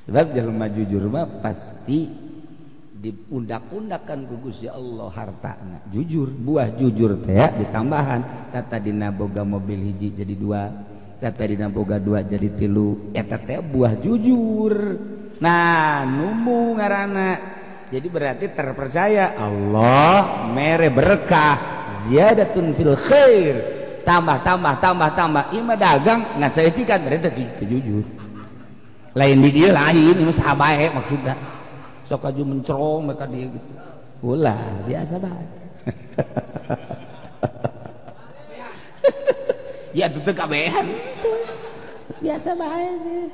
sebab jelema jujur mah pasti diundak-undakan ku Gusti Allah hartana jujur. Buah jujur teh ditambahan tata dina boga mobil hiji jadi 2, tata dina boga 2 jadi 3, eta teh buah jujur. Nah numu ngaranna. Jadi berarti terpercaya Allah mere berkah ziyadatun fil khair, tambah imah dagang ngasaeukeun berarti jujur. Lain di dia lain ini sabae maksudna sok aju mencerong mereka dia gitu ulah biasa bae. Ya itu teh kabehan biasa bae sih.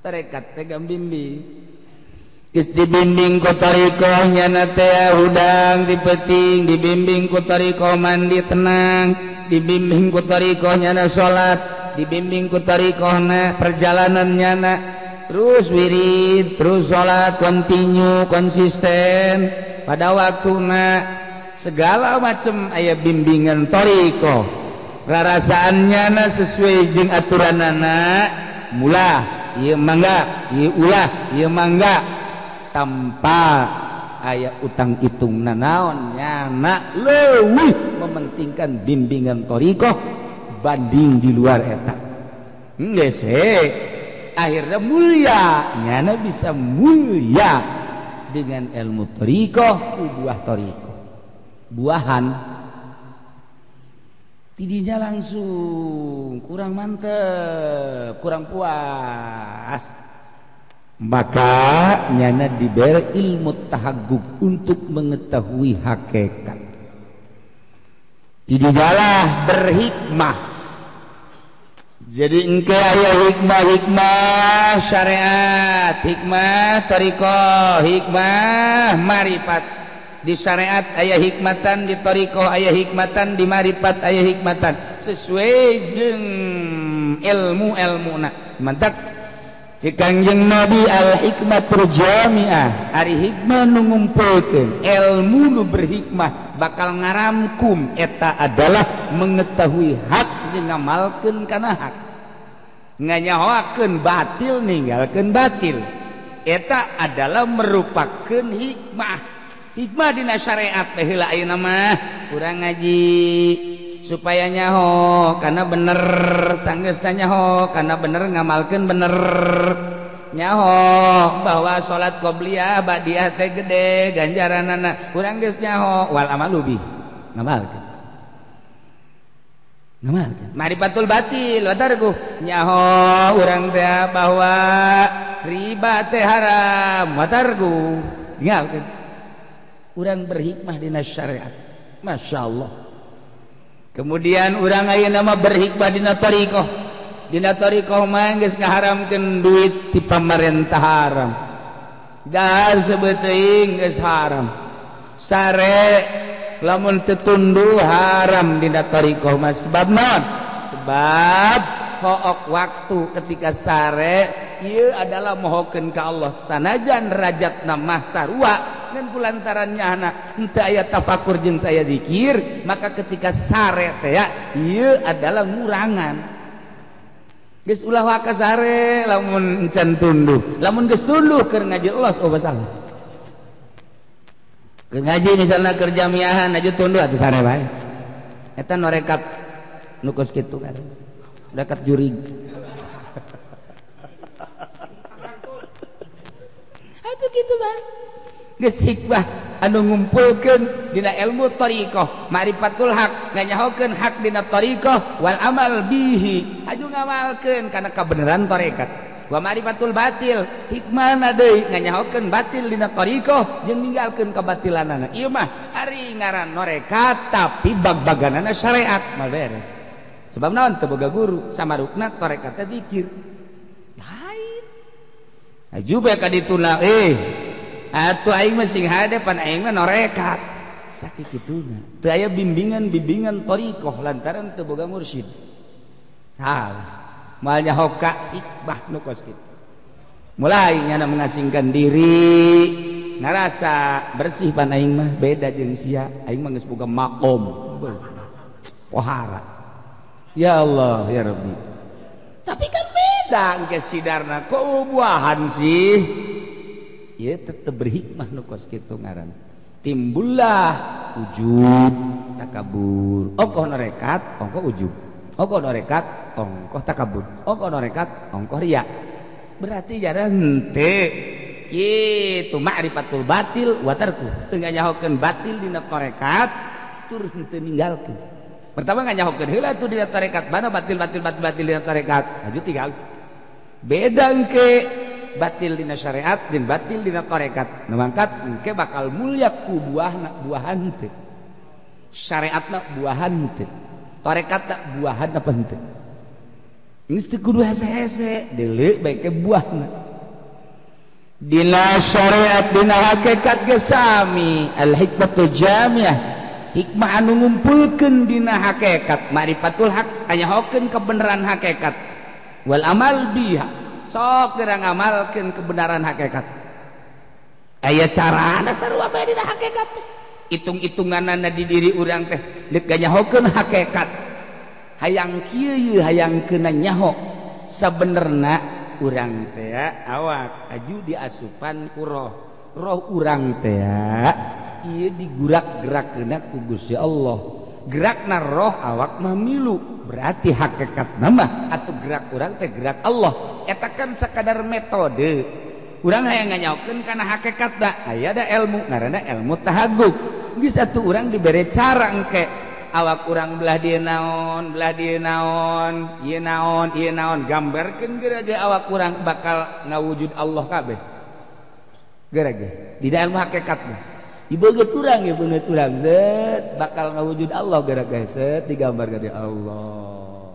Tarekat teh gambimbing geus dibimbing ku tarikoh nyana teh hudang dipeting, dibimbing ku tarikoh mandi tenang, dibimbing ku tarikoh nyana salat, dibimbing ku tarikohna perjalanan nyana terus wirid terus salat continue konsisten pada waktuna segala macam aya bimbingan tarikoh rarasaan nyana sesuai jeung aturanana mulah ieu mangga ieu ulah ieu mangga tanpa aya utang itung naon nyana leuwih mementingkan bimbingan tarikoh banding di luar eta geus akhirnya mulia nyana bisa mulia dengan ilmu tarikoh ku buah tarikoh buahan tidinya langsung kurang mantep kurang puas maka nyana diberi ilmu tahaggub untuk mengetahui hakikat tidigalah berhikmah. Jadi engke aya hikmah syariat, hikmah tarikoh, hikmah marifat. Di syariat aya hikmatan, di tarikoh aya hikmatan, di marifat aya hikmatan. Sesuai jeung ilmu-ilmuna. Mantap. Cik Kangjeng Nabi al-hikmatul jami'ah, ari hikmah nu ngumpulkeun, ilmu nu berhikmah bakal ngaramkum eta adalah mengetahui hak jeung ngamalkeun kana hak. Nganyahoakeun batil ninggalkeun batil. Eta adalah merupakan hikmah. Hikmah dina syariat teh heula ayeuna mah urang ngaji supaya nyaho karena bener sanggeus nyaho karena bener ngamalkeun bener nyaho bahwa salat qobliyah ba'diyah teh gede ganjaranana urang geus nyaho wal amalu bi ngamalkeun marifatul batil wa tarku nyaho urang teh bahwa riba teh haram wa tarku ninggalkeun urang berhikmah dina syariat masyaallah. Kemudian urang ayeuna mah berhikmah dina tarikoh. Dina tarikoh mah geus ngaharamkeun duit ti pamarentah haram. Dahar sebeuting geus haram. Sare lamun teu tunduh haram dina tarikoh mah sebab naon? Sebab hook waktu ketika sare ieu adalah mohokeun ka Allah sanajan derajatna mah sarua ngan kulantarannya anak henteu aya tafakur jeung teu aya zikir maka ketika sare teh ieu adalah ngurangan geus ulah waka sare lamun encan tunduh lamun geus tunduh keur ngaji Allah oh basalah keur ngaji misalna keur jamiahan aja tunduh atuh sare bae eta norekat nu geus kitu kan dekat jurig atuh kitu bae geus hikmah anu ngumpulkeun dina ilmu tarikoh marifatul haq nganyahokeun hak dina tarikoh wal amal bihi aju ngamalkeun kana kabeneran tarekat wa marifatul batil hikmahna deui nganyahokeun batil dina tarikoh jeung ninggalkeun kabatilanana ieu mah ari ngaran tarekat tapi bag-baganana syariat mal beres sebab naon teu boga guru samarukna tarekat teh zikir lain aju bae ka dituna atuh aing mah sing hadapan aing mah norekat sakitu kituna teu aya bimbingan tarikoh lantaran teu boga mursyid salah moal nyaho ka hikmah nu kos kitu mulai nyana mengasingkan diri ngarasa bersih pan aing mah beda jeung sia aing mah geus boga maqom pohara Ya Allah ya Rabbi. Tapi kan beda engke sidarna kok buahan sih. Ya tetep berhikmah nu kos kitu ngaran. Timbullah ujub takabur. Ongkoh norekat, ongkoh ujub. Ongkoh norekat, ongkoh takabur. Ongkoh norekat, ongkoh riya. Berarti jara hente. Kitu ma'rifatul batil wa tarku. Teu nganyahokeun batil dina tarekat, tur henteu ninggalkeun. Pertama nganyahokeun heula tuh dina tarekat, mana batil dina tarekat. Aju tinggal. Beda engke batil dina syariat dan batil dina tarekat. Nu mangkat engke bakal mulya ku buahan teu. Syariatna buahan teu. Tarekatna buahan apa henteu. Geus teu kudu hese-hese, deuleu bae ke buahna. Dina syariat dina hakikat ge sami al-hikmatul jamiah hikmah anu ngumpulkeun dina hakikat ma'rifatul haq anyahokeun kebenaran hakikat wal amal biha sok geura ngamalkeun kebenaran hakikat aya carana sarua bae dina hakikat itung-itunganna di diri urang teh deuk nyahokeun hakikat hayang kieu hayang keuna nyaho sabenerna urang teh awak aju diasupan ku roh urang teh ieu digurak-gerakkeunna ku Gusti Allah gerakna roh awak mah milu berarti hakikatna mah atuh gerak urang teh gerak Allah eta kan sakadar metode urang hayang nganyaokeun kana hakikatna aya da ilmu ngaranna ilmu tahagguk geus atuh urang dibere cara engke awak urang belah dia naon ieu naon gambarkeun geura ge awak urang bakal ngawujud Allah kabeh geura ge di dalam hakikatna ibeungeut urang ya beungeut urang zet bakal ngawujud Allah geura ge set digambar ka dia Allah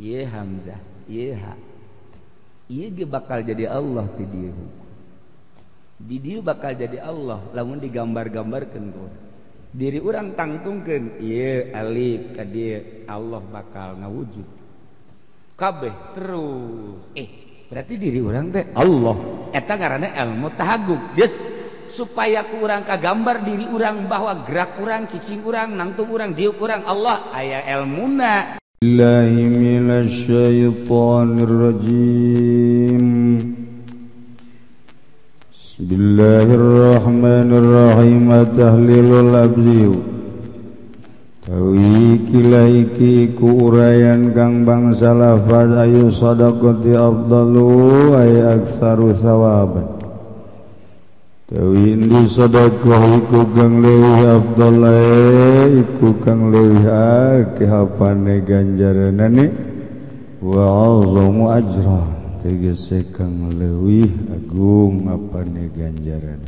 ieu hamzah ieu ha ieu ge bakal jadi Allah ti dieu di dieu bakal jadi Allah lamun digambar-gambarkeun ku diri urang tangtungkeun ieu alif ka dieu Allah bakal ngawujud kabeh terus berarti diri urang teh Allah eta ngaranna ilmu tahagguk geus supaya ku urang kagambar diri urang bahwa gerak urang cicing urang nangtung urang diuk urang Allah aya ilmuna billahi minasyaitonir rajim Bismillahirrahmanirrahim tahlilul abziu tawi kilaiki ku urayan kang bangsa lafaz ayu sadaqati afdalu ay aktsaru sawaban tawi indi sedekah iku kang leuwih afdal iku kang leuwih akeh apane ganjaranane wa azamu ajran tegese kang leuwih agung apane ganjaran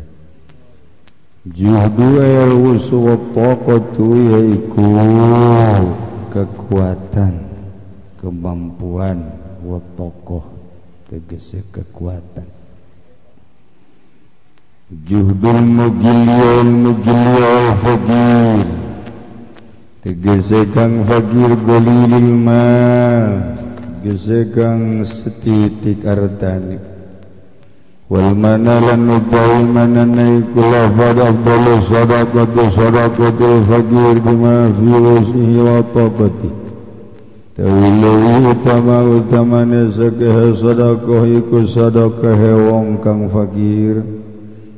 juhdu ayal wusu wa taqatu yaiku kekuatan kemampuan wa taqah tegese kekuatan juhdul mugiliyal faqir tegese kang faqir golilil mal gesekang setitik artani wal manalan nubai mananai kula fad afdalu sadaqatu faqir bima fi wasihi wa taqati tawilu utamane sakeh sadaqah iku sadaqah wong kang faqir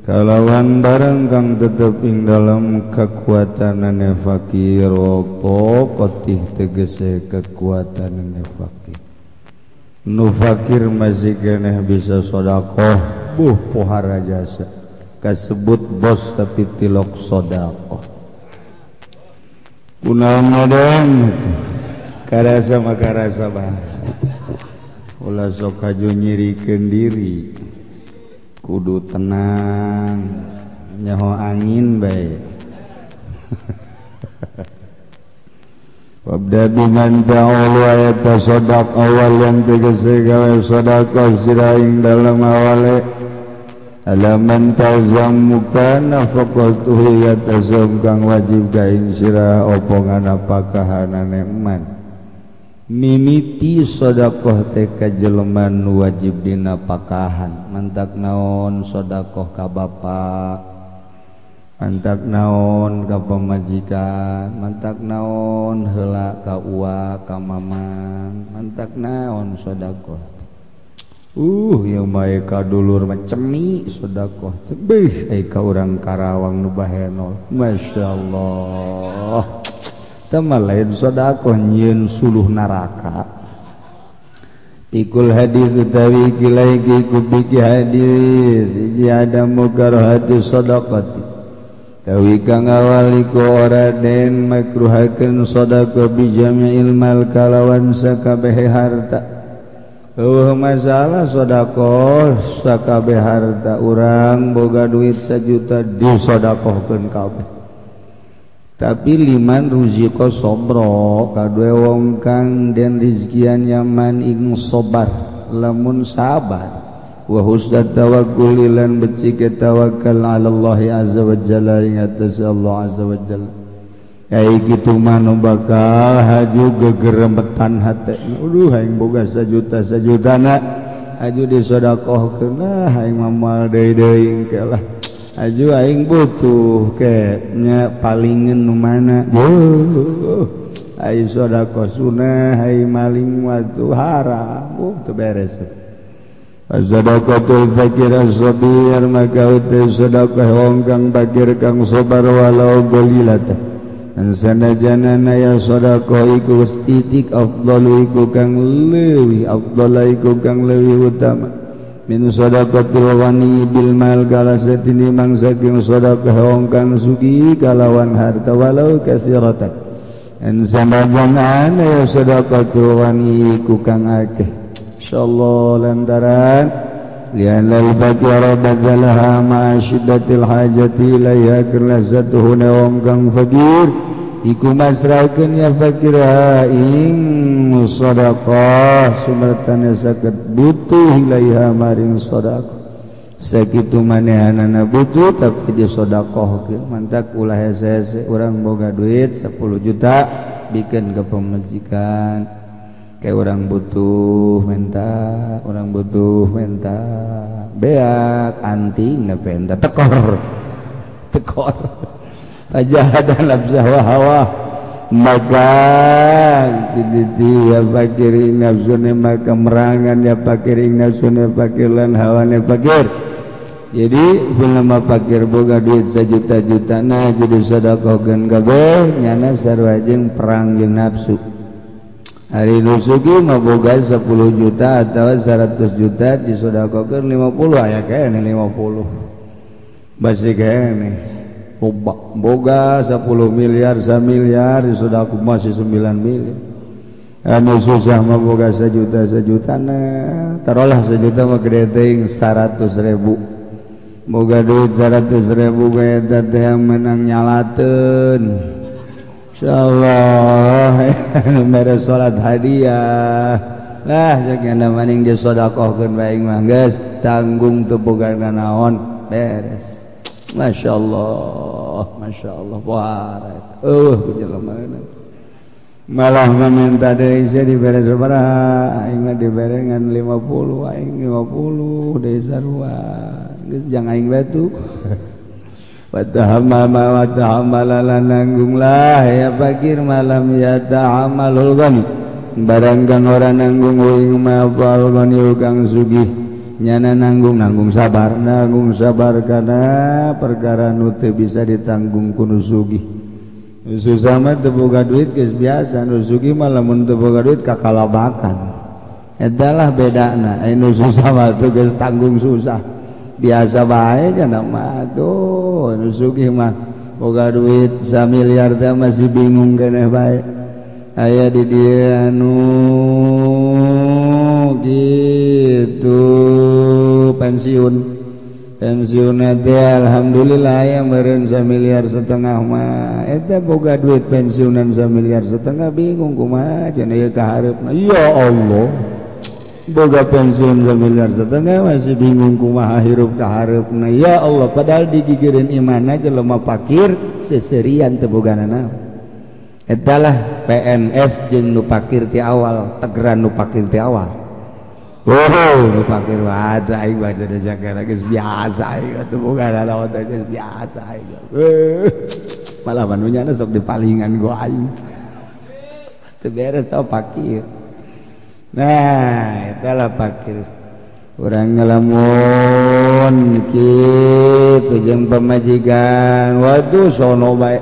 kalawan barang kang tetep ing dalam kekuatanane faqir wa taqati tegese kekuatanane faqir nu fakir masih keneh bisa sedekah pohara jasa kasebut bos tapi tilok sedekah kunaon modern karasa makarasa bah ulah sok kaju nyirikeun diri kudu tenang nyaho angin bae wabda dengan ta'ala ayat sadaq awal yang tegese gawe sedekah siraing dalam awale alaman tazamuka nafaqatuhu yatazam kang wajib gaing sirah opongan apakahanane eman mimiti sedekah teh kajelman wajib dina pakahan mantak naon sedekah ka bapa mantak naon ka pamajikan, mantak naon heula ka uwa ka mamang, mantak naon sedekah. Yang bae ka dulur mah cemi sedekah. Beuh ai ka urang Karawang nu bahenol. Masyaallah. Teu mah lain sedekah nyieun suluh neraka. Ikul hadis utawi kilaiki kubiki hadis iji ada mukarahati sadaqati tawi kang awaliku oraden makruhakeun sedekah bijami'il mal kalawan sakabehe harta. Masalah sedekah sakabehe harta urang boga duit 1 juta disedekahkeun kabeh. Tapi liman ruziko sobro kadue wong kang den rizkian nyaman ing sobar lamun sabar wa husnat tawakkul lan becike tawakal ala Allah azza wa jalla ing atas Allah azza wa jalla ai kitu mah bakal haju gegeremetan hate aing boga 1 jutana haju disedekahkeun aing mamal deui kelah aju aing butuh ke nya palingan nu mana ai sedekah sunah ai maling watu haram teu beres. Sadaqatul fakir as-sabir maka utai sedekah wong kang fakir kang sabar walau qalilatan sanajanana ya sedekah iku titik afdalu iku kang leuwih afdal iku kang leuwih utama min sadaqatul ghani bil mal kala satini mangsa saking sedekah wong kang sugih kalawan harta walau katsiratan an sanajan ana sadaqatul ghani ku kang akeh insyaallah lantaran lian lal fakir badalaha ma syiddatil hajati ilaiha kalazatuhu wong kang fakir iku masrakeun ya fakir ing sedekah sumertana saged butuh ilaiha maring sedekah sakitu manehanana butuh tapi disedekahkeun mantak ulah hese-hese urang boga duit 10 juta bikin ke pemajikan kayak orang butuh menta beak anting na penta tekor ajahadan labzah wa hawa maka ya fakirin nafsune maka merangan ya fakirin nafsune fakiran hawane fakir. Jadi ulama fakir boga duit 1 juta nah jadi sedekahkeun kabeh nyana sarua jeung perang jeung nafsu. Hari nusugi mah boga 10 juta atau 100 juta disedekahkeun 50 aya kene 50. Basi kene boga 10 miliar 1 miliar disedekah masih 9 miliar. Anu susah mah boga 1 juta nah taruhlah 1 juta mah gede teuing 100.000. Boga duit 100.000 ge eta teh menang nyalateun. Insyaallah anu mere salat hadiah. Lah jeung maning disedekahkeun bae mah geus tanggung teu boga naon beres. Masyaallah puara jelema malah meminta deui sia dibere sabaraha aing mah dibere ngan 50 aing 50 deui sarua geus jang aing batu watahamala nanggung lah ya fakir malam ya ta'amalul ghani barang kang ora nanggung ing mafal ghani kang sugih nyana nanggung sabar kana perkara nu teu bisa ditanggung ku nu sugih. Susah mah teu boga duit geus biasa, nu sugih mah lamun teu boga duit kakalabakan. Eta lah bedana, anu susah mah teu geus tanggung susah. Biasa bae cenah mah tuh, nu sugih mah boga duit 1 miliar teh masih bingung keneh bae. Aya di dieu anu gitu pensiun teh alhamdulillah ya meureun 1,5 miliar mah eta boga duit pensiunan 1,5 miliar bingung kumaha cenah ieu kaharepna ya Allah boga pensiun 1,5 miliar masih bingung kumaha hirup kaharepna ya Allah padahal digigireun imanna jelema fakir seserian teu bogana naon eta lah PNS jeung nu fakir ti awal tegeran nu fakir ti awal Oh, fakir wadah aing baca da Jakarta geus biasa aing atuh boga lawan teh geus biasa aing. Malah manunyana sok dipalingan gua aing. Teu beres tau fakir. Nah, eta lah fakir. Urang ngalamun kitu jeung pamajikan, waduh sono bae.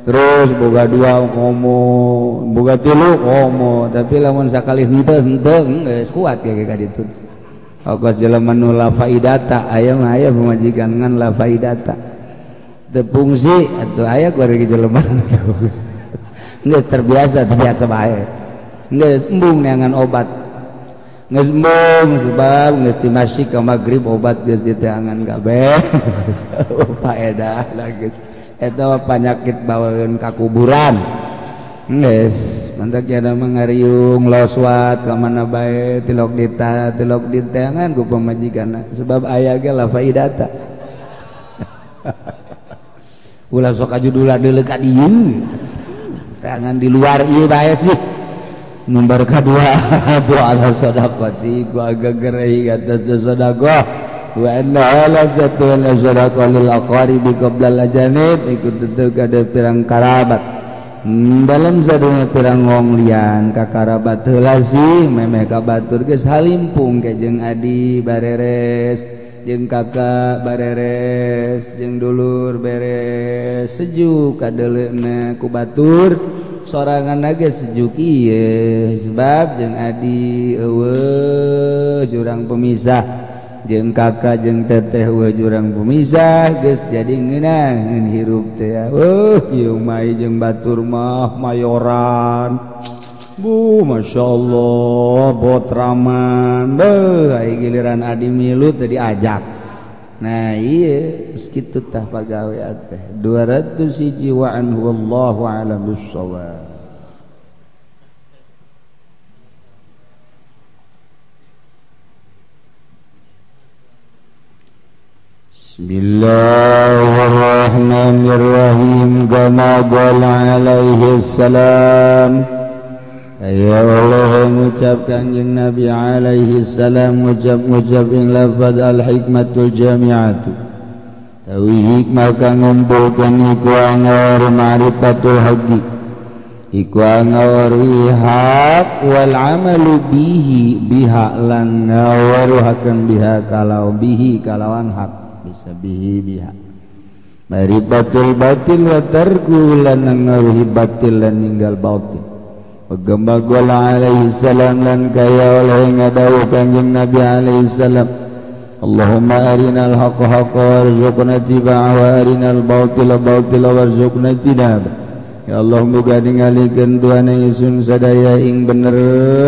Terus boga 2 komo, boga 3 komo, tapi lamun sakali henteu geus kuat ge ka ditu. Okos jelema nu la faidata, aya mah aya pamajikan ngan la faidata. Teu fungsi atuh aya kuari jelema nu. Geus terbiasa bae. Geus embung neangan obat. Geus embung sebab geus ti masjid ka magrib obat geus diteangan kabeh. Faedah lah geus. Eta penyakit bawaeun ka kuburan. Geus, mantak cenah mah ngariung loswat ka mana bae tilok diteangan ku pamajikanna sebab aya ge la faidata. Ulah sok ajudula deuleu ka dieu. Tangan di luar ieu bae sih. Nomor kedua doa sedekati ku agak gerei atas sedekah. Wa anna la satuna sadaqah lil aqaribi qabla al ajanib ikut teteu kada pirang karabat dalam saduna pirang wong lian ka karabat heula sih memeh ka batur geus halimpung ke jeung adi bareres jeung kakak bareres jeung dulur beres sejuk kadeuleuna ku batur soranganna geus sejuk ieu sebab jeung adi eueuh jurang pemisah jeung kakak jeung teteh we jurang pemisah geus jadi ngeunah hirup teh ieu mah jeung batur mah mayoran masyaallah botraman ai giliran adi milu teh diajak nah ieu geus kitu tah pagawean teh 201 wa anhu wallahu a'lam bissawab. Bismillahirrahmanirrahim. Kama qala alaihi salam, ya Allah mengucapkan yang Nabi alaihi salam ngucap ing lafaz al-hikmatul jami'atu tawi hikmah kang ngumpulkeun iku angor ma'rifatul haqqi iku angor hak wal amalu biha lan ngawaruhakeun biha kalau bihi kalawan hak bisa biha maribatul batil wa tarku lan ngaruhi batil lan ninggal batil pagamba qala alaihi salam lan kaya oleh ngadawu kanjeng Nabi alaihi salam Allahumma arinal haqqa haqqan warzuqna tibaa wa arinal batila batila warzuqna tinaba ya Allah muga ningalikeun duana ingsun sadaya ing bener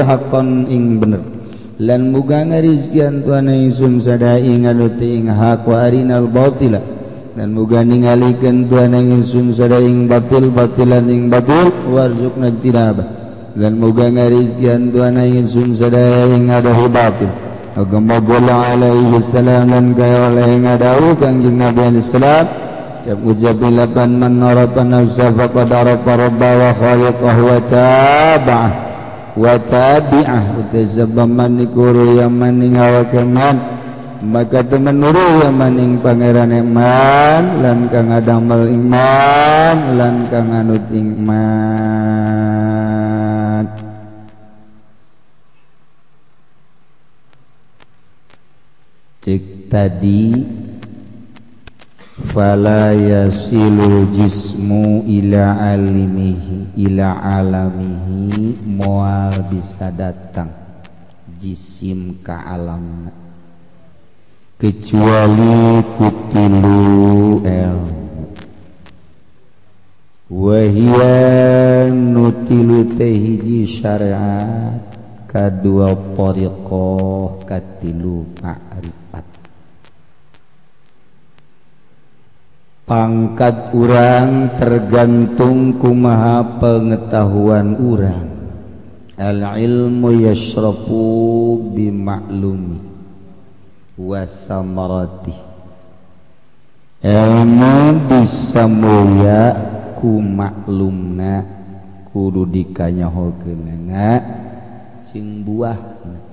haqqan ing bener lan muga ngarizkian tuana ingsun sadaya ing anu teu ing hak wa arinal batila dan muga ningalikeun tuana ingsun sadaya ing batil batilan ing batil warzuqna tinaba dan muga ngarizkian tuana ingsun sadaya ing adahu batil agama qala alaihi salam lan kaya oleh ngadawu kanjeng Nabi alaihi salam ucap lapan man narafa nafsa faqad arafa rabba wa khaliqahu wa taba'ah wa tabi'ah utasabam manikuru yang maning hawakeman maka temen nuru yang maning pangeran iman lan kang adamal iman lan kang anut iman. Cek tadi fala yasilu jismu ila alamihi moal bisa datang jisim ka alam kecuali kutilu ilmu wahia nutilu tehiji syariat kadua tariqah katilu ma'rifat pangkat urang tergantung kumaha pengetahuan urang al ilmu yashrafu bi ma'lumi wa samarati ilmu bisa mulia ku maklumna kudu dikanyahokeunna jeung buahna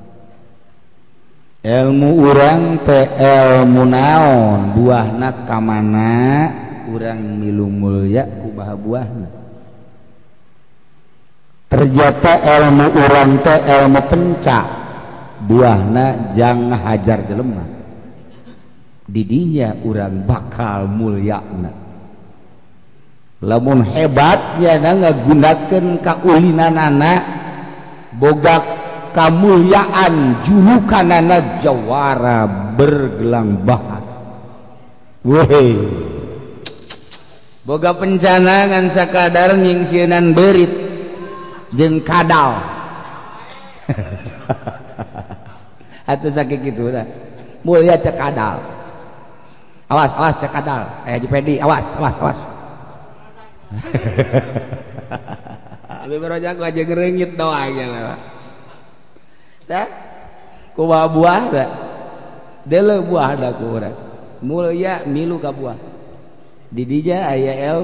ilmu urang teh ilmu naon buahna ka mana urang milu mulya ku buahna ternyata ilmu urang teh ilmu pencak buahna jang hajar jelema didinya urang bakal mulyana lamun hebatnya ngagunakeun kaulinanana boga kamulyaan julukanana jawara bergelang bahat weh boga pencana ngan sakadar nyingsienan berit jeung kadal atuh sakit kitu tah mulya cek kadal awas cek kadal Haji Pedi awas lebih berojak aja ngerengit doanya lah dah ku buah dah dele buah dah ku urang mulya milu ka buah didinya aya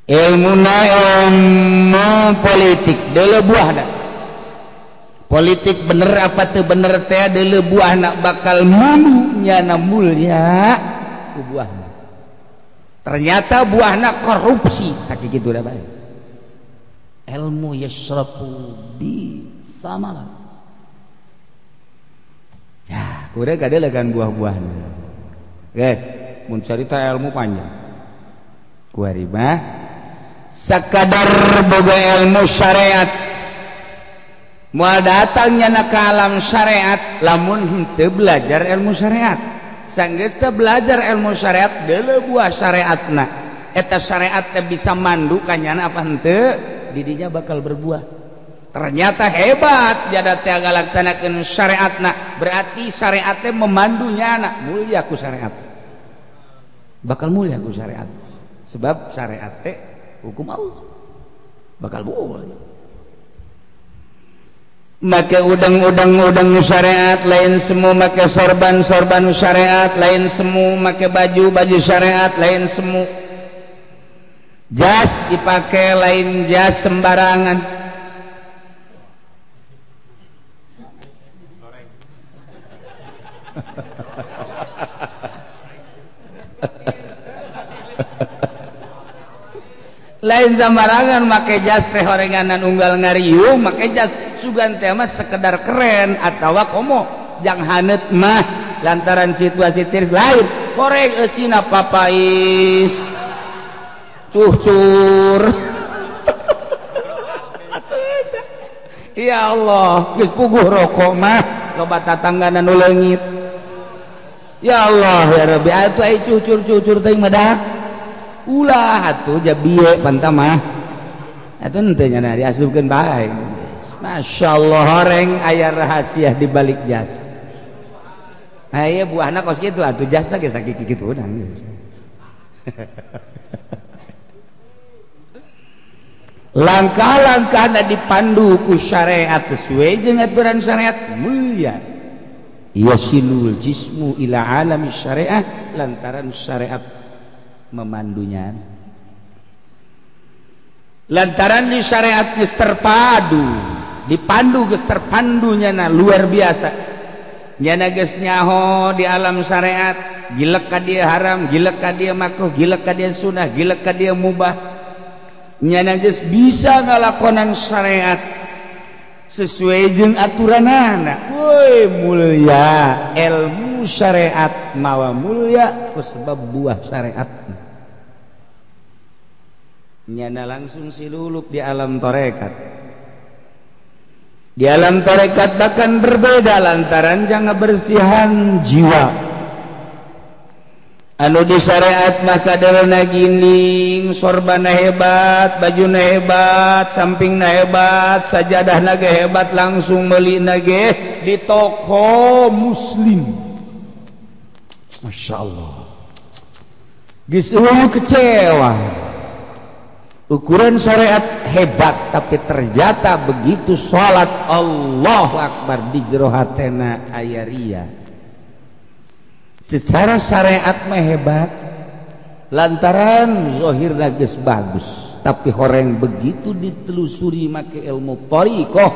ilmuna ilmu politik dele buah dah politik bener apa teu bener teh dele buah nak bakal mulunya na mulya ku buahna ternyata buahna korupsi sakit gitu dah bae ilmu yasrafu bi samarat ya urang kadelegan buah-buahna guys mun carita ilmu panjang kuari mah sakadar boga ilmu syariat moal datangnya na ka alam syariat lamun henteu belajar ilmu syariat sanggeus teh belajar ilmu syariat deuleu buah syariatna eta syariat teh bisa mandu kanyana apa henteu didinya bakal berbuah ternyata hebat jada teh ngalaksanakeun syariatna berarti syariat teh memandunya anak mulya ku syariat bakal mulya ku syariat sebab syariat teh hukum Allah bakal boleh make udang syariat lain semu make sorban syariat lain semu make baju syariat lain semu jas dipakai lain jas sembarangan lain sembarangan make jas teh horenganan unggal ngariung make jas sugan teh mah sekedar keren atawa komo jang hanet mah lantaran situasi tiris lain koreng eusina papais cucur ya Allah geus puguh rokok mah loba tatanggana nu leungit ya Allah ya Rabbi atuh ai cucur teh mah ulah atuh jabieu panta mah atuh henteu nya diasupkeun bae masyaallah horeng aya rahasia di balik jas aya buahna kos kitu atuh jas ge sakit kitu urang langkah-langkahna dipandu ku syariat sesuai jeung aturan syariat mulia yasilul jismu ila alami syariah lantaran syariat memandunya lantaran di syariat geus terpadu dipandu geus terpandunya na luar biasa nyana geus nyaho di alam syariat gilek ka dieu haram gilek ka dieu makruh gilek ka dieu sunah gilek ka dieu mubah nyana geus bisa ngalakonan syariat sesuai jeung aturanana woi mulia ilmu syariat mawa mulia ku sebab buah syariat nyana langsung siluluk di alam tarekat di alam tarekat akan berbeda lantaran jangan bersihan jiwa anu di syariat maka kaderna gining sorbana hebat bajuna hebat sampingna hebat sajadahna ge hebat langsung meulina ge di toko muslim masyaallah geus kecewa ukuran syariat hebat tapi ternyata begitu salat Allahu Akbar di jero hatena aya ria secara syariat mah hebat lantaran zahirna geus bagus tapi horeng begitu ditelusuri make ilmu thariqah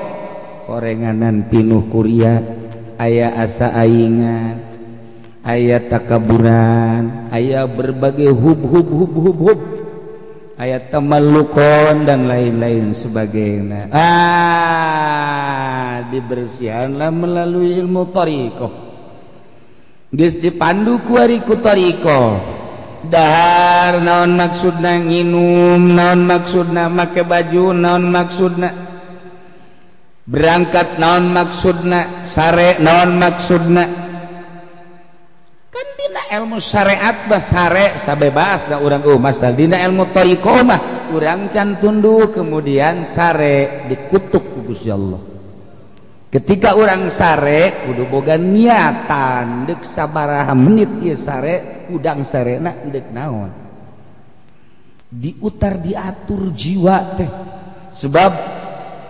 korenganan pinuh kuria, aya asa aingan, aya takaburan, aya berbagai hub, aya tamallukon dan lain-lain sebagainya. Dibersihanlah melalui ilmu thariqah. Geus dipandu ku ari ku thariqah. Dahar naon maksudna nginum, naon maksudna make baju, naon maksudna berangkat, naon maksudna sare, naon maksudna. Kan dina ilmu syariat mah sare sabebas da urang masal dina ilmu thariqah mah urang can tunduk kemudian sare dikutuk ku Gusti Allah. Ketika orang sare kudu boga niatan dek sabaraha menit ieu sare udang sarena dek naon diutar diatur jiwa teh sebab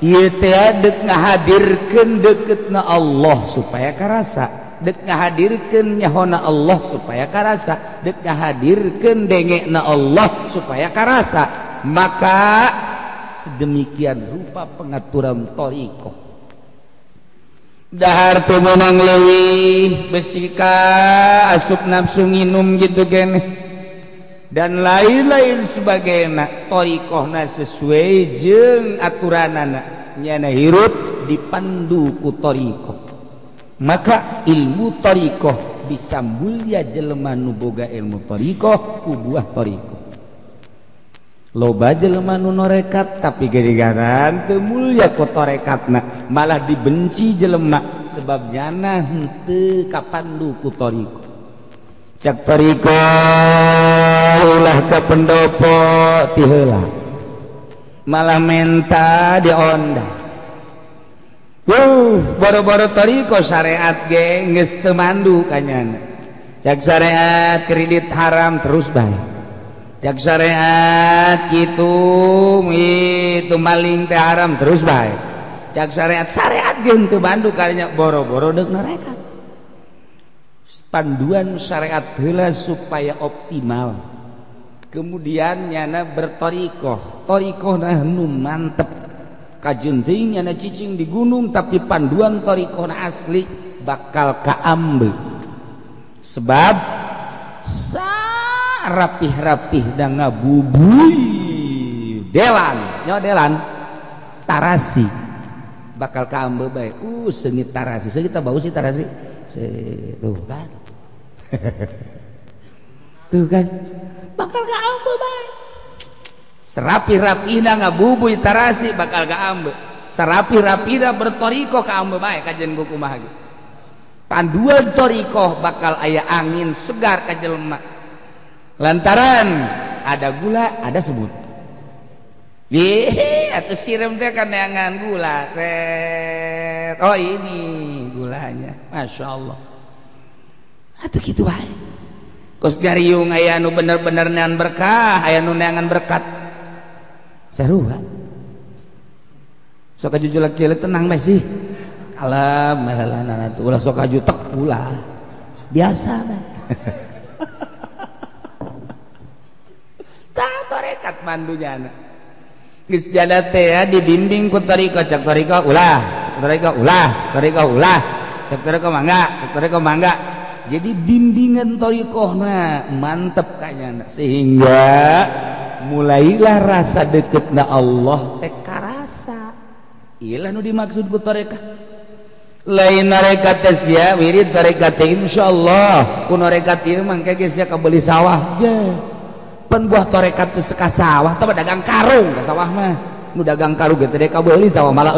ieu teh dek ngahadirkeun deketna Allah supaya karasa, dek ngahadirkeun nyahona Allah supaya karasa, dek ngahadirkeun dengena Allah supaya karasa. Maka sedemikian rupa pengaturan thariqah. Dahar teu meunang leuwih besika asup nafsu nginum gitu gene dan lain-lain sebagainya. Thariqahna sesuai jeung aturanana nyana hirup dipandu ku thariqah. Maka ilmu thariqah bisa mulia jelema nu boga ilmu thariqah ku buah thariqah. Loba jelema nu norekat tapi gadigaran teu mulia ku tarekatna, malah dibenci jelema sebab nyana henteu kapandu ku thariqah. Cak thariqah ulah ka pendopo ti heula malah menta dionda. Boro-boro thariqah syariat ge geus teu mandu ka nyana. Cak syariat kredit haram terus bae. Jak syariat gitu itu maling teh haram terus bae. Jak syariat ge teu bandu kalinya boro-boro deuk narekat. Panduan syariat heula supaya optimal. Kemudian nyana berthariqah. Thariqahna nu mantep. Kajeun teuing nyana cicing di gunung tapi panduan thariqahna asli bakal kaambe. Sebab rapih-rapih dan ngabubuy delan tarasi bakal kaambe bae. Seungit tarasi seungit bau sih tarasi tuh kan tuh kan bakal kaambe bae. Serapi-rapina ngabubuy tarasi bakal kaambe, serapi-rapina berthariqah kaambe bae. Kajen ku kumaha ge panduan thariqah bakal aya angin segar ka jelema lantaran ada gula ada semut. Atuh siram teh kaneangan gula set. Oh ini gulanya, masya Allah. Atuh kitu wae. Kos gariung aya nu bener-bener neangan berkah, aya nu neangan berkat. Sarua. Sok ajujulak cilik tenang bae sih. Kalem baheulana atuh ulah sok ajutek ulah. Biasa bae. Tarekat mandunya geus jana teh dibimbing ku thariqah. Cak thariqah ulah, thariqah ulah, thariqah ulah, cak thariqah mangga, cak thariqah mangga. Jadi bimbingan thariqahna mantep kayana sehingga mulailah rasa deketna Allah teh karasa. Ieu nu dimaksud ku thariqah. Lain narekat teh sia wirid tarekat teh insyaallah ku narekat ieu mangke geus sia kabeli sawah je. Pan buah tarekat teh seka sawah teh dagang karung ka sawah mah. Nu dagang karung ge teh kabeuli sawah malah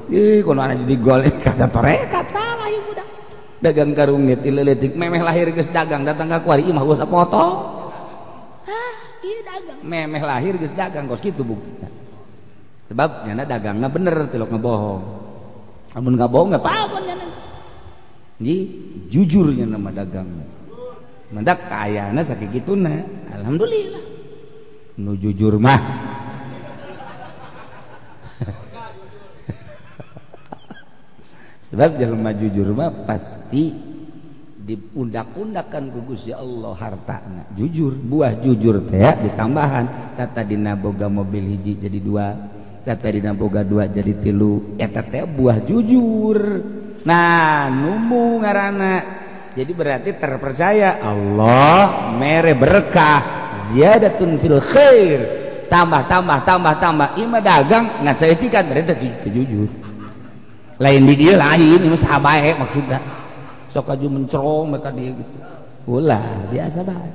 ih kunaon anu jadi gol kata tarekat salah ieu budak. Dagang karung ge ti leuletik memeh lahir geus dagang datang ka kuari imah geus sapotong. Ieu dagang. Memeh lahir geus dagang kos kitu buktina. Sebab nyana dagangna bener tilok ngebohong. Amun ngabohong apa-apa nyana. Jadi jujurnya nama dagangna. Mendak kayana sakituna alhamdulillah nu jujur mah sebab jelema jujur mah pasti dipundak-pundakan ku Gusti Allah hartana. Jujur buah jujur teh ditambahan tata dina boga mobil hiji jadi dua, tadi boga 2 jadi 3 eta teh buah jujur. Nah numbu ngaranna, jadi berarti terpercaya Allah mere berkah ziyadatun fil khair, tambah ima dagang ngasaeutikkan berarti jujur. Lain di dia lain ini sabae maksudna sok aju mencerong mereka dia gitu ulah biasa bae.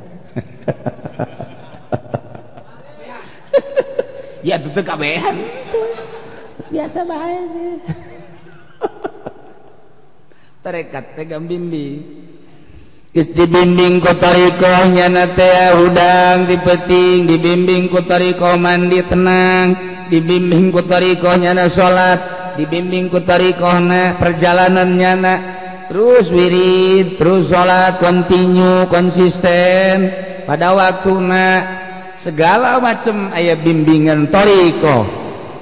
Ya itu teh kabehan biasa bae sih. Tarekat teh gambimbing geus dibimbing ku tarikoh nyana teh udang dipeting, dibimbing ku tarikoh mandi tenang, dibimbing ku tarikoh nyana salat, dibimbing ku tarikohna perjalanan nyana terus wirid, terus salat continue konsisten pada waktuna. Segala macam aya bimbingan tarikoh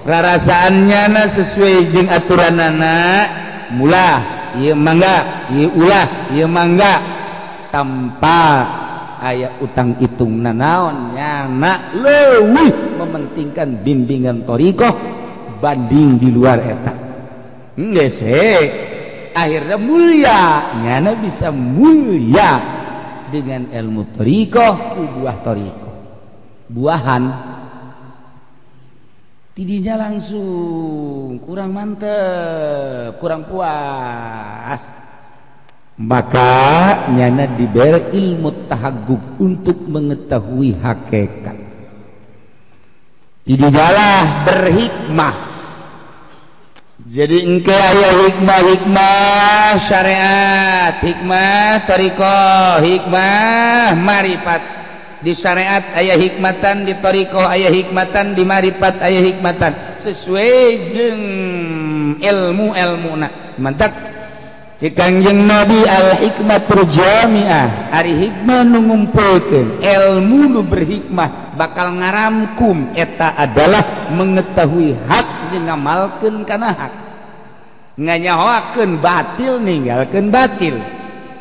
rarasaannya sesuai jeung aturanana mulah ieu mangga ieu ulah ieu mangga tanpa aya utang itungna naon nyana leuwih mementingkan bimbingan tarikoh banding di luar eta geus akhirnya mulia nyana bisa mulia dengan ilmu tarikoh ku buah tarikoh buahan tidinya langsung kurang mantep kurang puas maka nyana diberi ilmu tahaggub untuk mengetahui hakikat tidinya berhikmah. Jadi engke aya hikmah syariat, hikmah tarikoh, hikmah marifat. Di syariat aya hikmatan, di tarikoh aya hikmatan, di marifat aya hikmatan sesuai jeung ilmu-ilmuna. Mantap. Cik Kangjeng Nabi al hikmatul jamiah, ari hikmah nu ngumpulkeun ilmu nu berhikmah bakal ngaramkum eta adalah mengetahui hak jeung ngamalkeun kana hak. Nganyahoakeun batil ninggalkeun batil.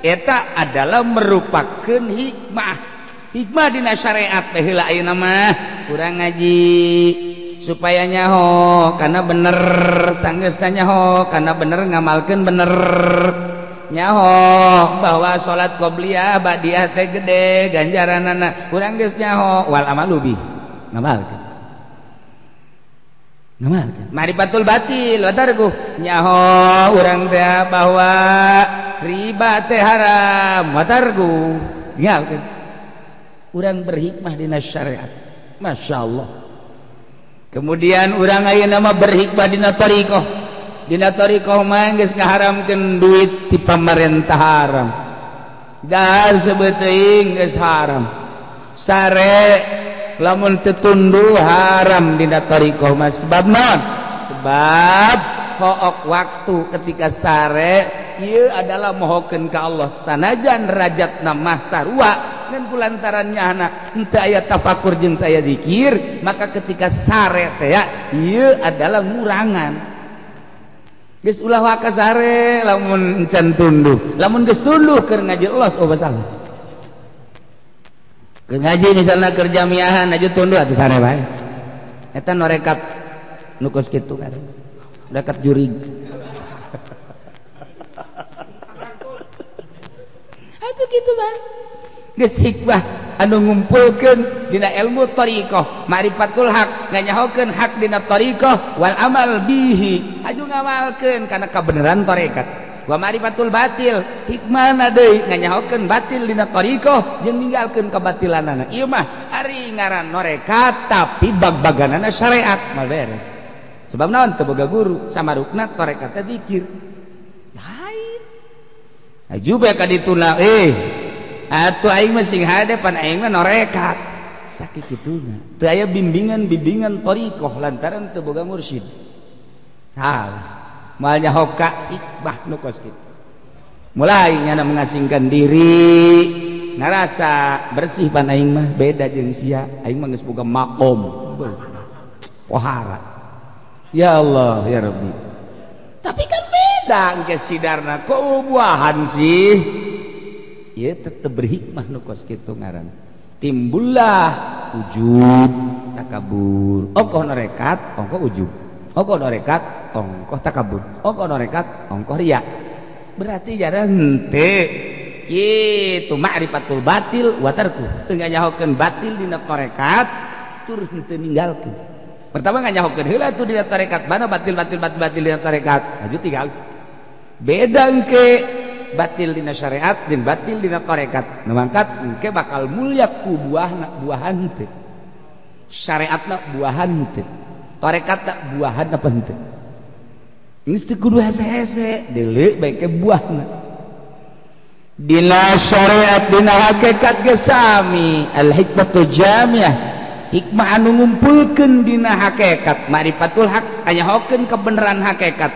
Eta adalah merupakan hikmah. Hikmah dina syariat teh heula ayeuna mah kurang ngaji supaya nyaho kana bener sanggeus nyaho kana bener ngamalkeun bener nyaho bahwa salat qobliyah badiah teh gede ganjaranana kurang geus nyaho wal amalu bi ngamalkeun marifatul batil wa tarku nyaho urang teh bahwa riba teh haram wa tarku ngamalkeun urang berhikmah dina syariat Masya Allah. Kemudian urang ayeuna mah berhikmah dina tarikoh. Dina tarikoh mah geus ngaharamkeun duit ti pamarentah haram. Dahar sebeuting geus haram. Sare lamun teu tunduh haram dina tarikoh mah sebab naon? Sebab hook waktu ketika sare ieu adalah mohokeun ka Allah sanajan derajatna mah sarua dan kulantarannya anak henteu aya tafakur jeung teu aya zikir maka ketika sare teh ieu adalah ngurangan geus ulah wae ka sare lamun encan tunduh lamun geus tunduh keur ngaji los basalah keur ngaji misalna keur jamiahan aju tunduh atuh sare bae eta norekat nu kos kitu kan dekat jurig itu gitu bang geus hikmah anu ngumpulkeun dina ilmu tarikoh marifatul haq nganyahokeun hak dina tarikoh wal amal bihi aju ngamalkeun kana kabeneran tarekat wa marifatul batil hikmahna deui nganyahokeun batil dina tarikoh jeung ninggalkeun kabatilanana ieu mah ari ngaran norekat tapi bag-baganana syariat mal beres sebab naon teu boga guru samarukna tarekat teh zikir lain aju bae ka dituna atuh aing mah sing hadapan aing mah norekat sakituna teu aya bimbingan tarikoh lantaran teu boga mursyid moal nyahoka hikmah nu kos kitu mulai nyana mengasingkan diri ngarasa bersih pan aing mah beda jeung sia aing mah geus boga maqom pohara ya Allah ya Rabbi tapi kan beda engke sidarna kok buahan sih ya tetep berhikmah nu kos kitu ngaran timbullah ujub takabur ongkoh norekat ongkoh ujub ongko norekat ongko takabur, ongko norekat ongko riya. Berarti jarang hente kitu ma'rifatul batil wa tarku teu nganyahokeun batil dina tarekat tur henteu ninggalkeun. Pertama nganyahokeun heula tuh dina tarekat mana batil dina tarekat aju tinggal. Beda engke batil dina syariat dan batil dina tarekat. Nu mangkat engke bakal mulia ku buahan teu. Syariatna buahan teu. Tarekatna buahan apa henteu. Geus teu kudu hese-hese, deuleu bae ke buahna. Dina syariat dina hakikat ge sami al-hikmatu jamiah hikmah anu ngumpulkeun dina hakikat ma'rifatul haq anyahokeun kebenaran hakikat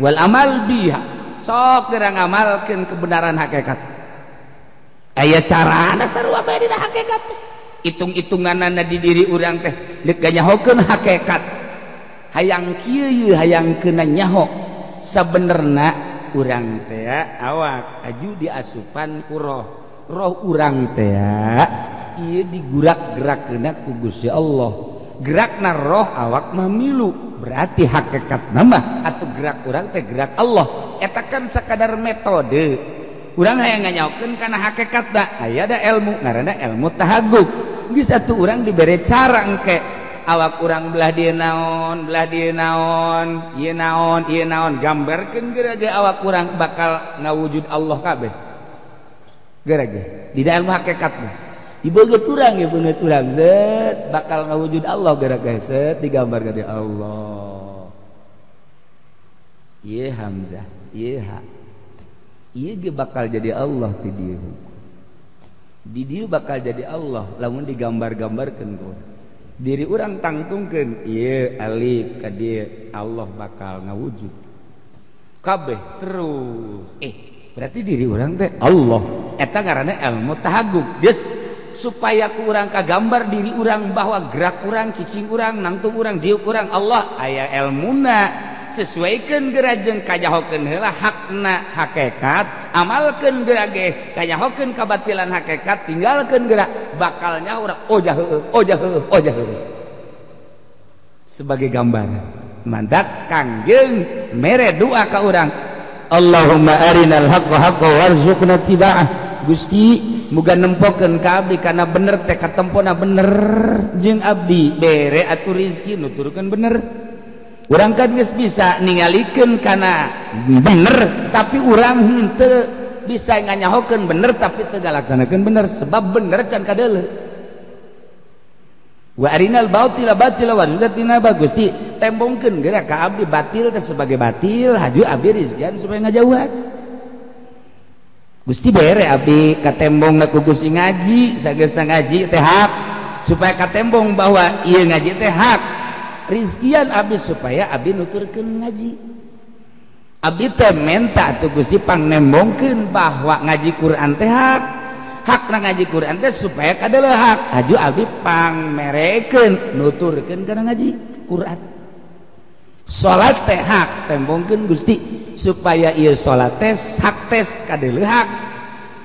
wal amal biha sok geura ngamalkeun kebenaran hakikat aya carana sarua bae dina hakikat itung-itunganna di diri urang teh deuk nyahokeun hakikat hayang kieu hayang keuna nyaho sabenerna urang teh awak aju diasupan ku roh urang teh ieu digurak-gerakeuna ku Gusti Allah gerakna roh awak mah milu berarti hakikatna mah atuh gerak urang teh gerak Allah eta kan sakadar metode urang hayang nganyaokeun kana hakikatna aya da ilmu ngaranna ilmu tahaqquq geus atuh urang dibere cara engke awak urang belah dia naon ieu naon gambarkeun geura ge awak urang bakal ngawujud Allah kabeh geura ge di dalam hakikatna ibeungeut urang zet bakal ngawujud Allah geura ge set digambarkeun di Allah ieu hamzah ieu ha ieu ge bakal jadi Allah ti dieu di dieu bakal jadi Allah lamun digambar-gambarkeun ku diri urang tangtungkeun ieu alif ka dieu Allah bakal ngawujud kabeh terus berarti diri urang teh Allah eta ngaranna ilmu tahaqquq geus supaya ku urang kagambar diri urang bahwa gerak urang cicing urang nangtung urang diuk urang Allah aya ilmuna sesuaikeun geura jeung kanyahokeun heula hakna hakikat amalkeun geura ge kanyahokeun kabatilan hakikat tinggalkeun geura bakal nyaho urang ojah heueuh sebagai gambaran mandak kangjeng mere doa ka urang Allahumma arinal haqqa haqqan warzuqna tiba'ah Gusti muga nempokeun ka abdi kana bener teh katempona bener jeung abdi bere atuh rezeki nuturkeun bener urang kan geus bisa ningalikeun kana bener tapi urang henteu bisa nganyahokeun bener tapi teu ngalaksanakeun bener sebab bener can kadeuleu wa arinal batila warzuqna Gusti tembongkeun geura ka abdi batil teh sebagai batil haju abdi rizqian supaya ngajauhan Gusti bere abdi katembongna ku Gusti ngaji sageusna ngaji teh hak supaya katembong bahwa ieu ngaji teh hak rizkian abdi supaya abdi nuturkeun ngaji abdi teh menta atuh Gusti pangnembongkeun bahwa ngaji Quran teh hakna ngaji Quran teh supaya kadeuleu hak aju abdi pangmerekeun nuturkeun kana ngaji Quran salat teh hak tembongkeun Gusti supaya ieu salat teh hak teh kadeuleu hak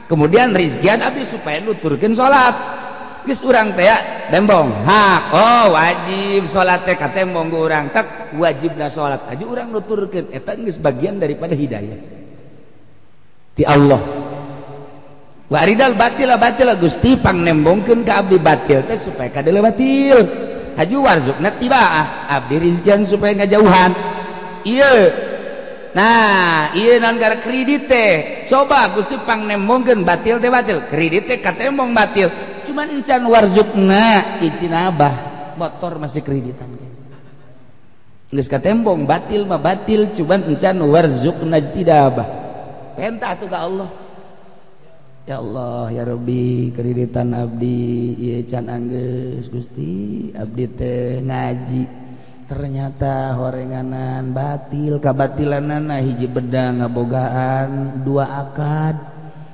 kemudian rizkian abdi supaya nuturkeun salat geus urang teh tembong hak wajib salat teh katembong ku urang tak wajibna salat aju urang nuturkeun eta geus bagian daripada hidayah ti Allah wa aridal batila Gusti pangnembongkeun ka abdi batil teh supaya kadeuleu batil haju warzuqna tibaah abdi rizqian supaya ngajauhan ieu nah ieu naon gara kredit teh coba Gusti pangnembongkeun batil teh batil kredit teh katembong batil cuman encan warzuqna ijtinabah motor masih kreditan geus katembong batil mah batil cuman encan warzuqna ijtinabah penta atuh ka Allah ya Allah ya Rabbi kreditan abdi ieu can anggeus Gusti abdi teh ngaji ternyata horenganan batil kabatilanana hiji bedang ngabogaan dua akad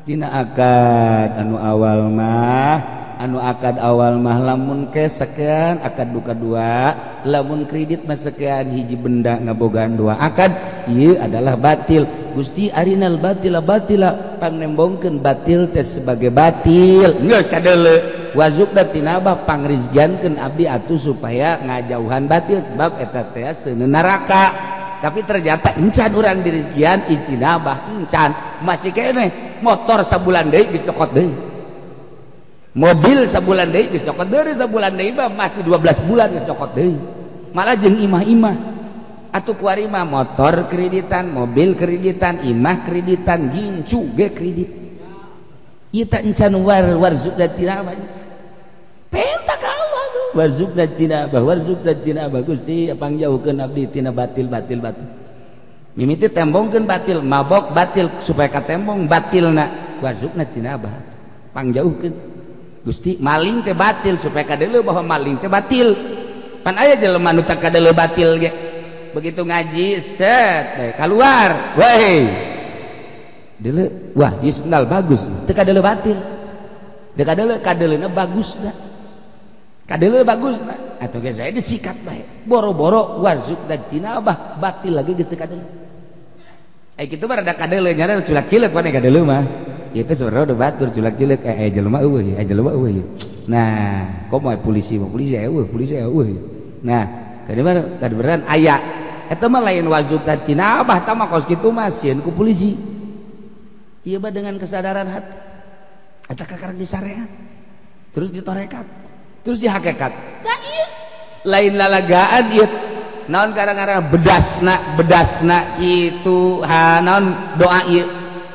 dina akad anu awal mah anu akad awal mah lamun ke sekian akad duka dua, lamun kredit mah sekian hiji benda ngabogaan dua akad, ieu adalah batil. Gusti arinal batila pangnembongkeun batil teh sebagai batil geus kadeuleu. Wazukna tinabah pangrizgiankeun abdi atuh supaya ngajauhan batil sebab eta teh seuneun neraka. Tapi ternyata encan urang dirizkian itinabah encan masih keneh motor sabulan deui geus cokot deui, mobil sabulan deui geus cokot deui, sabulan deui mah masih 12 bulan geus cokot deui. Malah jeung imah-imah atuh kuari mah motor kreditan, mobil kreditan, imah kreditan, gincu ge kredit. Ieu teh encan warzukna tinabah encan penta ka Allah tuh warzukna tinabah Gusti pangjauhkeun abdi tina batil mimiti tembongkeun batil mabok batil supaya katembong batilna warzukna tinabah pangjauhkeun Gusti maling teh batil supaya kadeuleu bahwa maling teh batil pan aya jelema nu teu kadeuleu batil ge begitu ngaji set keluar weh deuleu wah isnal bagus teu kadeuleu batil teu kadeuleuna bagus dah kadeuleu bagus nah atuh geus saya disikat bae boro-boro warzukna tinabah batil lagi geus teu kadeuleu kitu mah rada kadeuleu nya culak cileuk we kadeuleu mah ieu teh saudara udah batur culak cileuk jelema eueuh nah kok moal polisi eueuh nah kadeberan aya eta mah lain warzukna tinabah tah mah kos kitu mah sieun ku polisi ieu mah dengan kesadaran hati eta kakarek di syariat terus ditorekat terus di hakikat nah iya lain lalagaan ieu naon garang-garang bedasna itu naon doa ieu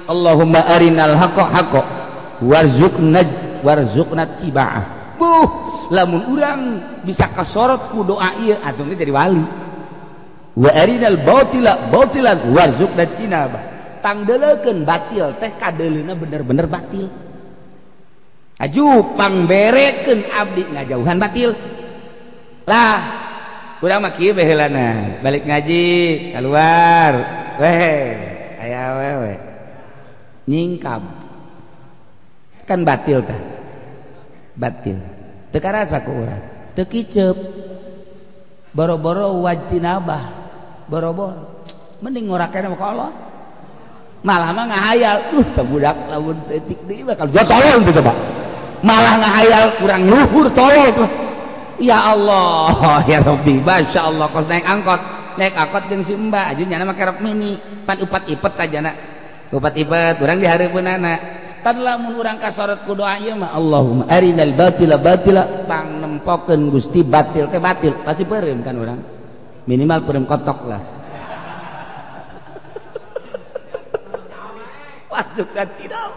Allahumma arinal haqqa warzuqna tiba'ah lamun urang bisa kasorot ku doa ieu atuh jadi wali wa arinal batilan warzuqna tinabah pangdeuleukeun batil teh kadeuleuna bener-bener batil aju pangberekeun abdi ngajauhan batil lah urang mah kieu baheulana balik ngaji keluar aya wewe nyingkap kan batil tah batil teu karasa ku urang teu kiceup boro-boro wajtinabah boro-boro mending ngorakeun mah kolot malah mah ngahayal teu budak lamun setik deui bakal jotolong teh coba malah ngahayal kurang luhur tolol tuh ya Allah ya Rabbi Masya Allah kos naik angkot jeung si mbak aju nyana make rok mini pan upat ipet ajana upat ipet urang dihareupeunana pan lamun urang kasorot ku doa ieu mah Allahumma arinal batila pangnempokeun Gusti batil teh batil pasti peureum kan urang minimal peureum kotok lah waduh kan tidak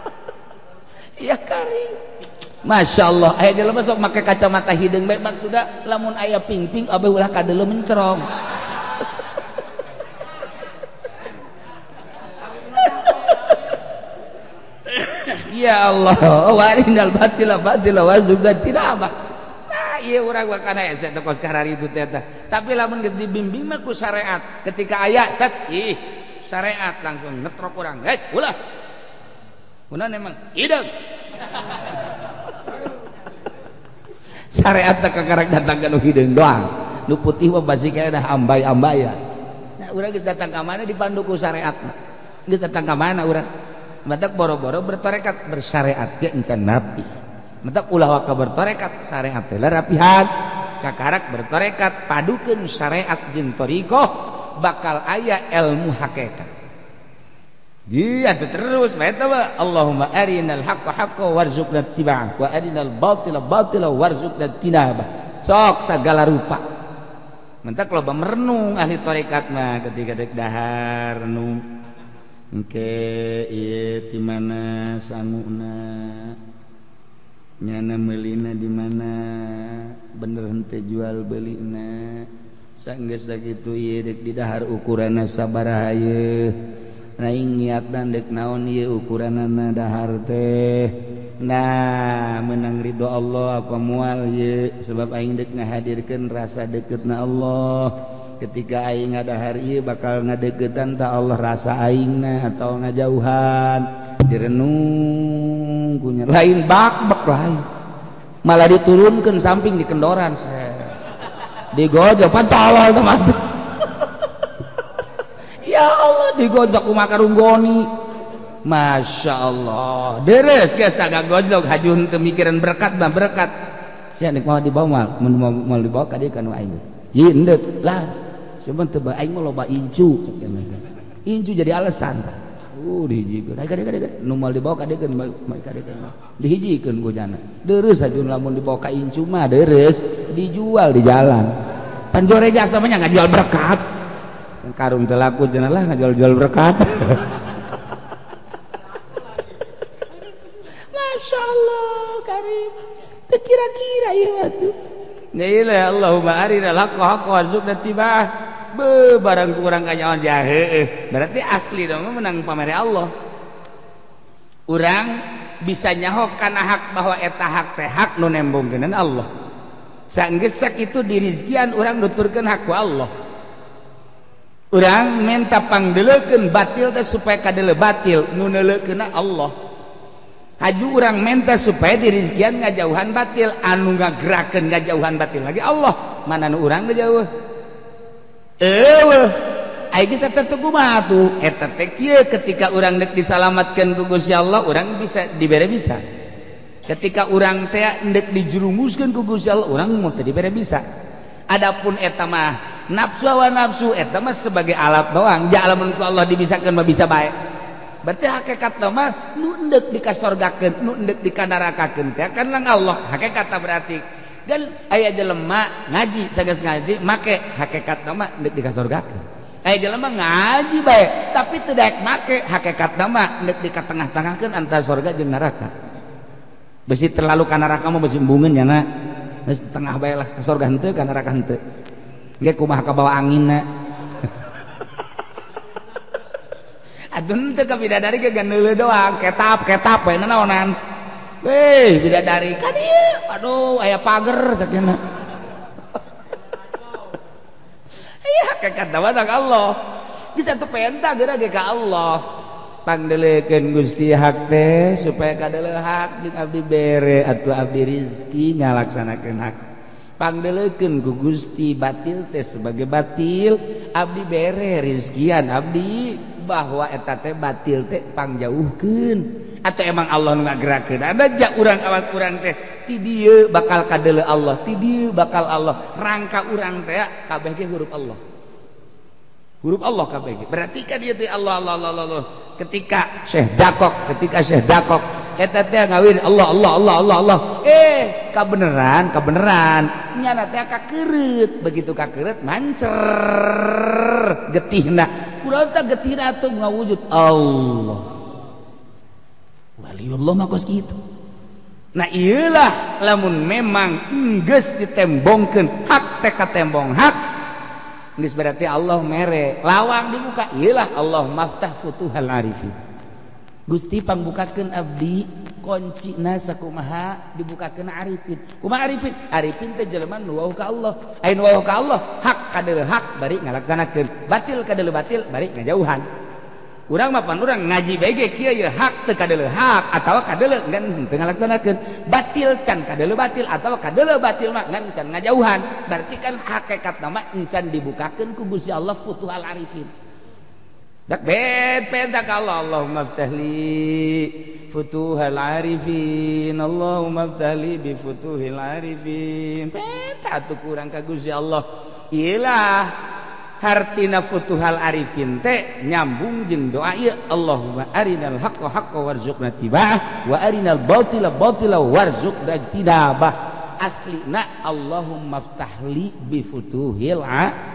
ya kari Masya Allah aya jelema sok make kacamata hideung bae maksudna lamun aya pingping abeh ulah kadeuleu mencrong ya Allah warinal batila warzuqna tinabah nah ieu urang wakana ese teh kos karari itu teh tapi lamun geus dibimbing mah ku syariat ketika aya set syariat langsung ngetrok urang ulah kunaon emang hideung syariat tak kakarek datang ke nu hideung doang nu putih mah basi kaya dah ambay-ambaya nah urang geus datang ka mana dipandu ku syariat geus datang ka mana urang matak boro-boro bertarekat bersyariat ge encan rapi matak ulah waka bertarekat syariat teh rapihan kakarek bertarekat padukeun syariat jeung thariqah bakal aya ilmu hakikat dia terus eta mah Allahumma arinal haqqa warzuqna tiba'ah wa arinal batila warzuqna tinabah sok sagala rupa mentak loba merenung ahli tarekat mah ketika dek dahar renung engke ieu di mana sanguna nyana meulina di mana bener henteu jual beulina sanggeus sakitu ieu dek di dahar ukuranna sabaraha ieu aing niatna dek naon ieu ukuranana dahar teh nah menang ridho Allah apa moal ieu sebab aing dek ngahadirkeun rasa dekeutna Allah ketika aing ngadahar ieu bakal ngadeukeutan ta Allah rasa aingna atau ngajauhan direnung kunya lain bak lain malah diturunkan samping di kendoran digojok pantolol teman. Ya Allah digojok ku makarunggoni. Masya Allah deres guys agak gojok hajun teu mikiran berkat mah berkat sia nek mau dibawa mau dibawa ka dieu kan aing ieu endeuh lah sebenarnya teu aing mah loba incu jadi alasan dihijikeun nu mau dibawa ka dieu kan dihijikeun gojana deres hajun lamun dibawa ka incu mah deres dijual di jalan pan jore jasa mah nya ngajual berkat karung teu laku cenah lah ngajual berkat. Masya Allah karim kira-kira ya tuh ya Allahumma arinal haqqa haqqa warzuqna tiba'ah barang kurang kanyawan jahe berarti asli dong menang pamere Allah urang bisa nyaho kana hak bahwa eta hak teh hak nu nembongkeun Allah saenggeus sakitu dirizkian urang nuturkeun hak ku Allah urang minta pangdeuleukeun batil teh supaya kadele batil nu neuleukeunna Allah haju urang minta supaya dirizkian ngajauhan batil anu ngagerakeun ngajauhan batil lagi Allah mana nu urang ngajauh aya geus eta teh kumaha atuh eta teh kieu ketika urang deuk disalamatkeun ku Gusti Allah urang bisa dibere bisa ketika urang teh deuk dijurumuskeun ku Gusti Allah urang moal teu dibere bisa adapun eta mah nafsu hawa nafsu eta mah sebagai alat doang ja lamun ku Allah dibisakeun mah bisa bae berarti hakikat mah nu endek dikasorgakeun nu endek dikanarakakeun teh kan lang Allah hakikatna berarti dan aya jelema ngaji sageus ngaji make hakikat mah endek dikasorgakeun aya jelema ngaji bae tapi teu daek make hakikat mah endek dikatengah-tengahkeun antara surga jeung neraka besi terlalu ka neraka mah besi embungeun nya na geus tengah bae lah ka surga henteu ka neraka henteu ge kumaha ka bawa anginna adun teu ka bidadari ge gandeuleu doang ketap bae naonan weh bidadari ka dieu aduh aya pager sakena aya hakikat dawanang Allah di satu penta geura ge ka Allah pangdeuleukeun Gusti hak teh supaya kadeuleuk hak jeung abdi bere atuh abdi rizki ngalaksanakeun hak pangdeuleukeun ku Gusti batil teh sebagai batil abdi bere rizkian abdi bahwa eta teh batil teh pangjauhkeun atau emang Allah nu ngagerakeun ada ja urang awak urang teh ti dieu bakal kadeuleu Allah ti dieu bakal Allah rangka urang teh kabeh ge huruf Allah kabeh ge berarti ka dieu teh Allah ketika Syekh Dakok eta teh ngawin Allah kabeneran nyana teh kakeureut begitu kakeureut mancer getihna urang teh getihna atuh ngawujud Allah waliullah mah kos kitu nah ieulah lamun memang geus ditembongkeun hak teh katembong hak geus berarti Allah mere lawang dibuka ieulah Allah maftah futuhal arifin Gusti pangbukakeun abdi kuncina sakumaha dibukakeun arifin kumaha arifin teh jelema nu wauh ka Allah aya nu wauh ka Allah hak kadeuleu hak bari ngalaksanakeun batil kadeuleu batil bari ngajauhan urang mah pan urang ngaji bae ge kieu ye hak teu kadeuleu hak atawa kadeuleu ngan teu ngalaksanakeun batil can kadeuleu batil atawa kadeuleu batil mah ngan can ngajauhan berarti kan hakikatna mah encan dibukakeun ku Gusti Allah futuhal arifin dak bet penta ka Allah Allahumma ftahli futuhal arifin Allahumma ftahli bi futuhil arifin penta atuh kurang ka Gusti Allah iyalah hartina futuhal arifin teh nyambung jeung doa ieu Allahumma arinal haqqa haqqa warzuqna tiba'ah wa arinal batila batila warzuqna tinabah aslina Allahumma ftahli bi futuhil arifin